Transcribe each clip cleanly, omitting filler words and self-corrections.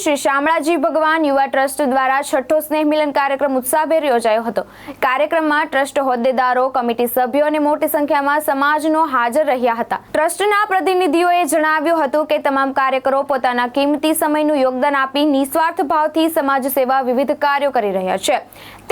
શ્રી શામળાજી ભગવાન યુવા ટ્રસ્ટ દ્વારા છઠ્ઠો સ્નેહ મિલન કાર્યક્રમ ઉત્સાહભેર યોજાયો હતો। કાર્યક્રમમાં ટ્રસ્ટ હોદ્દેદારો, કમિટી સભ્યો અને મોટી સંખ્યામાં સમાજનો હાજર રહ્યા હતા। ટ્રસ્ટના પ્રતિનિધિઓએ જણાવ્યું હતું કે તમામ કાર્યકરો પોતાના કિંમતી સમયનું યોગદાન આપી નિસ્વાર્થ ભાવથી સમાજ સેવા વિવિધ કાર્યો કરી રહ્યા છે।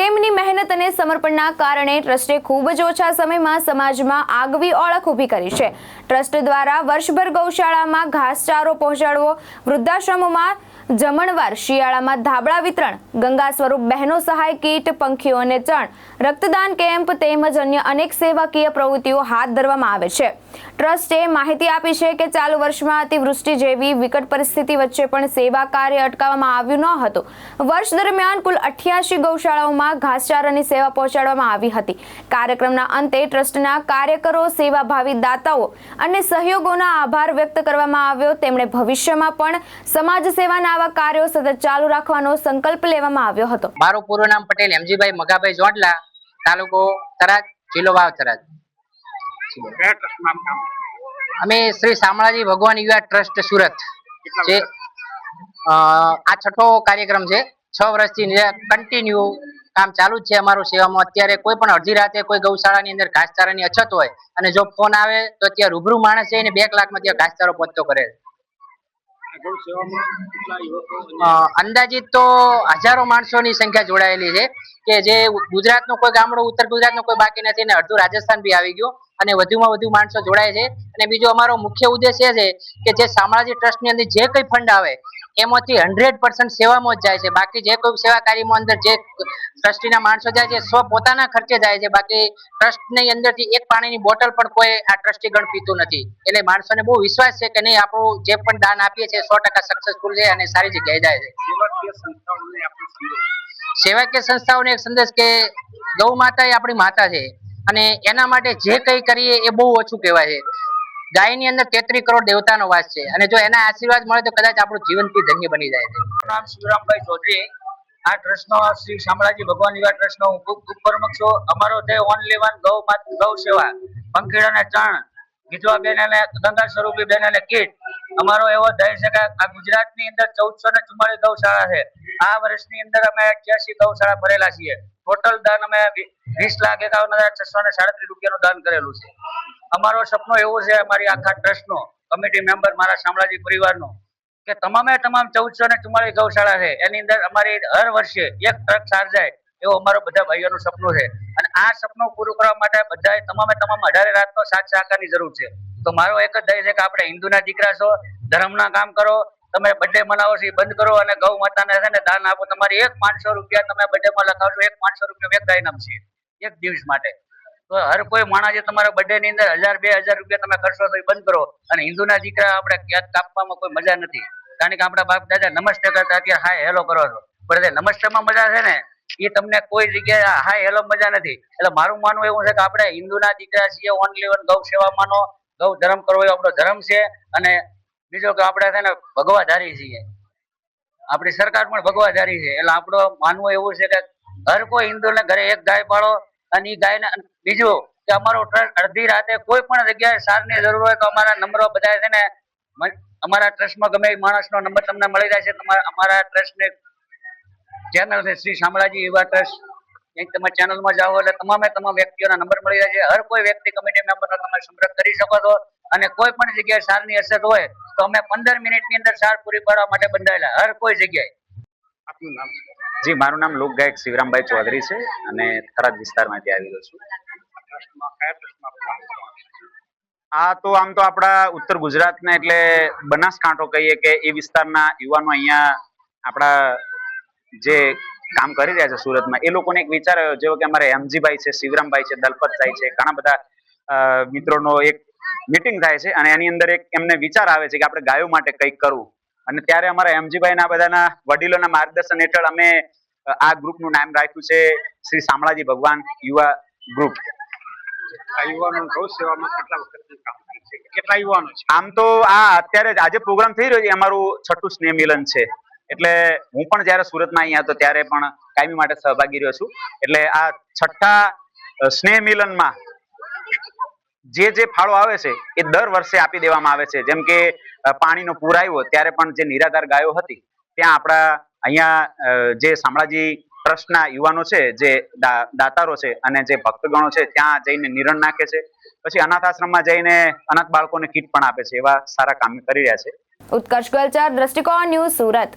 તેમની મહેનત અને સમર્પણના કારણે ટ્રસ્ટે ખૂબ જ ઓછા સમયમાં સમાજમાં આગવી ઓળખ ઊભી કરી છે। ટ્રસ્ટ દ્વારા વર્ષભર ગૌશાળામાં ઘાસચારો પહોંચાડવો, વૃદ્ધાશ્રમોમાં જમણવાર, શિયાળામાં ધાબળા વિતરણ, ગંગા સ્વરૂપ બહેનો સહાય કીટ, પંખીઓને ચણ, રક્તદાન કેમ્પ તેમજ અન્ય અનેક સેવાકીય પ્રવૃત્તિઓ હાથ ધરવામાં આવે છે। ટ્રસ્ટે માહિતી આપી છે કે ચાલુ વર્ષમાં અતિવૃષ્ટિ જેવી વિકટ પરિસ્થિતિ વચ્ચે પણ સેવા કાર્ય અટકાવવામાં આવ્યું ન હતું। વર્ષ દરમિયાન કુલ 88 ગૌશાળાઓમાં ઘાસચારાની સેવા પહોંચાડવામાં આવી હતી। કાર્યક્રમના અંતે ટ્રસ્ટના કાર્યકરો, સેવાભાવી દાતાઓ અને સહયોગોનો આભાર વ્યક્ત કરવામાં આવ્યો। તેમણે ભવિષ્યમાં પણ સમાજ સેવાના આવા કાર્યો સતત ચાલુ રાખવાનો સંકલ્પ લેવામાં આવ્યો હતો। મારું પૂરું નામ પટેલ એમજીભાઈ મગાભાઈ જોડલા, તાલુકો થરાદ, જિલ્લો વાવ થરાદ। અમે શ્રી શામળાજી ભગવાન યુવા ટ્રસ્ટ સુરત જે આ છઠ્ઠો કાર્યક્રમ છે। 6 વર્ષથી કન્ટિન્યુ કામ ચાલુ જ છે અમારું સેવામાં। અત્યારે કોઈ પણ અડધી રાતે કોઈ ગૌશાળાની અંદર ઘાસચારાની અછત હોય અને જો ફોન આવે તો ત્યાં રૂબરૂ માણસ જઈને 2 કલાકમાં ત્યાં ઘાસચારો પહોંચતો કરે છે। અંદાજિત તો હજારો માણસોની સંખ્યા જોડાયેલી છે કે જે ગુજરાતનું કોઈ ગામડું, ઉત્તર ગુજરાતનું કોઈ બાકી નથી અને અડધું રાજસ્થાન બી આવી ગયું અને વધુમાં વધુ માણસો જોડાય છે। અને બીજો અમારો મુખ્ય ઉદ્દેશ એ છે કે જે શામળાજી ટ્રસ્ટની અંદર જે કંઈ ફંડ આવે એમાંથી 100% સેવામાં જ જાય છે। બાકી જે કોઈ સેવા કાર્યમાં અંદર જે ટ્રસ્ટીના માણસો જાય છે સ્વ પોતાના ખર્ચે જાય છે। બાકી ટ્રસ્ટની અંદરથી એક પાણીની બોટલ પણ કોઈ આ ટ્રસ્ટી ગણ પીતું નથી। એટલે માણસોને બહુ વિશ્વાસ છે કે નહીં, આપણું જે પણ દાન આપીએ છીએ 100% સક્સેસફુલ છે અને સારી જગ્યાએ જાય છે। સેવાકીય સંસ્થાઓને એક સંદેશ કે ગૌ માતા એ આપણી માતા છે અને એના માટે જે કંઈ કરીએ એ બહુ ઓછું કહેવાય છે। ગાયની અંદર 33 કરોડ દેવતાનો વાસ છે અને જો એના આશીર્વાદ મળે તો કદાચ આપણું જીવનથી ધન્ય બની જાય છે। નામ શિવરામભાઈ ચૌધરી, આ ટ્રસ્ટનો શ્રી શામળાજી ભગવાન યુવા ટ્રસ્ટનો હું ખૂબ પ્રમુખ છું। અમારો તે ઓનલી વન ગૌ સેવા, પંખીડાને ચણ, વિધવા બેન અને ગંગા સ્વરૂપી બેન અને કીટ। અમારો એવો ધ્યેય છે કે આ ગુજરાતની અંદર 1444 ગૌશાળા છે। આ વર્ષની અંદર અમે 88 ગૌશાળા ભરેલા છીએ। ટોટલ દાન અમે 20,51,637 રૂપિયાનું દાન કરેલું છે। અમારો સપનું એવું છે, અમારી આખા ટ્રસ્ટનો કમિટી મેમ્બર, મારા શામળાજી પરિવારનો, કે તમામ 1444 ગૌશાળા છે એની અંદર અમારી હર વર્ષે 1 ટ્રક સાર જાય એવું અમારું બધા ભાઈઓનું સપનું છે। અને આ સપનું પૂરું કરવા માટે બધાએ તમામ 18 રાતનો સાથ સહકારની જરૂર છે। તો મારો એક જ ધ્યેય છે કે આપણે હિન્દુના દીકરા છો, ધર્મના કામ કરો, તમે બર્થડે મનાવો છો એ બંધ કરો અને ગૌ માતાને છે ને દાન આપો। તમારી 500 રૂપિયા તમે બર્થડેમાં લખાવશો, 500 રૂપિયા એક ગાયનામ છે એક દિવસ માટે। તો હર કોઈ માણસે તમારા બર્થડે ની અંદર 1000-2000 રૂપિયા તમે ખર્ચો તો બંધ કરો। અને હિન્દુના દીકરા આપણે કેક કાપવામાં કોઈ મજા નથી, કારણ કે આપણા બાપ દાદા નમસ્તે કરતા અત્યારે હાય હેલો કરો છો, પણ નમસ્તેમાં મજા છે ને એ તમને કોઈ જગ્યાએ હાય હેલો મજા નથી। એટલે મારું માનવું એવું છે કે આપણે હિન્દુના દીકરા છીએ, ઓનલી વન ગૌ સેવા માનો, ગૌ ધર્મ કરવો એ આપણો ધર્મ છે। અને બીજો કે આપણે છે ને ભગવાધારી છીએ, આપણી સરકાર પણ ભગવાધારી છે। એટલે આપણું માનવું એવું છે કે હર કોઈ હિન્દુને ઘરે એક ગાય પાળો અને એ ગાયને બીજું કે અમારો ટ્રસ્ટ અડધી રાતે કોઈ પણ જગ્યાએ સારની જરૂર હોય તો અમારા નંબરો બધા છે ને અમારા ટ્રસ્ટમાં ગમે એ માણસનો નંબર તમને મળી જાય છે। અમારા ટ્રસ્ટની ચેનલ છે શ્રી શામળાજી યુવા ટ્રસ્ટ, તમે ચેનલમાં જાઓ એટલે તમામ વ્યક્તિઓના નંબર મળી જાય છે। હર કોઈ વ્યક્તિ કમિટી મેમ્બરનો તમે સંપર્ક કરી શકો છો અને કોઈ પણ જગ્યાએ સારની અછત હોય તો અમે 15 મિનિટની અંદર સાર પૂરી પાડવા માટે બંધાયેલા હર કોઈ જગ્યાએ। આપનું નામ? જી, મારું નામ લોકગાયક શિવરામભાઈ ચૌધરી છે અને થરાદ વિસ્તારમાંથી આવી રહ્યો છું। આ તો આમ તો આપણા ઉત્તર ગુજરાતના એટલે બનાસકાંઠો કહીએ કે એ વિસ્તારના યુવાનો અહીંયા આપણા જે કામ કરી રહ્યા છે સુરતમાં, એ લોકોને એક વિચાર આવ્યો, જેવો કે અમારે એમજીભાઈ છે, શિવરામભાઈ છે, દલપતભાઈ છે, ઘણા બધા મિત્રોનો એક મીટિંગ થાય છે અને એની અંદર એક એમને વિચાર આવે છે કે આપણે ગાયો માટે કંઈક કરવું। અને ત્યારે અમારા એમજીભાઈના બધાના વડીલોના માર્ગદર્શન હેઠળ અમે આ ગ્રુપનું નામ રાખ્યું છે શ્રી શામળાજી ભગવાન યુવા ગ્રુપ। કેટલા યુવાનો છે? આમ તો આ અત્યારે આજે પ્રોગ્રામ થઈ રહ્યો છે, અમારું 6ઠું સ્નેહ મિલન છે। એટલે હું પણ જયારે સુરતમાં અહીંયા હતો ત્યારે પણ કાયમી માટે સહભાગી રહ્યો છું। એટલે આ 6ઠ્ઠા સ્નેહ મિલનમાં જે ફાળો આવે છે એ દર વર્ષે આપી દેવામાં આવે છે। જેમ કે પાણીનો પૂર આવ્યો ત્યારે પણ જે નિરાધાર ગાયો હતી ત્યાં આપણા અહીંયા જે શામળાજી ટ્રસ્ટના યુવાનો છે, જે દાતારો છે અને જે ભક્તગણો છે, ત્યાં જઈને નિરણ નાખે છે. પછી અનાથ આશ્રમમાં જઈને અનાથ બાળકોને કીટ પણ આપે છે. એવા સારા કામ કરી રહ્યા છે. ઉત્કર્ષ ગલચર, દ્રષ્ટિકોણ ન્યૂઝ, સુરત.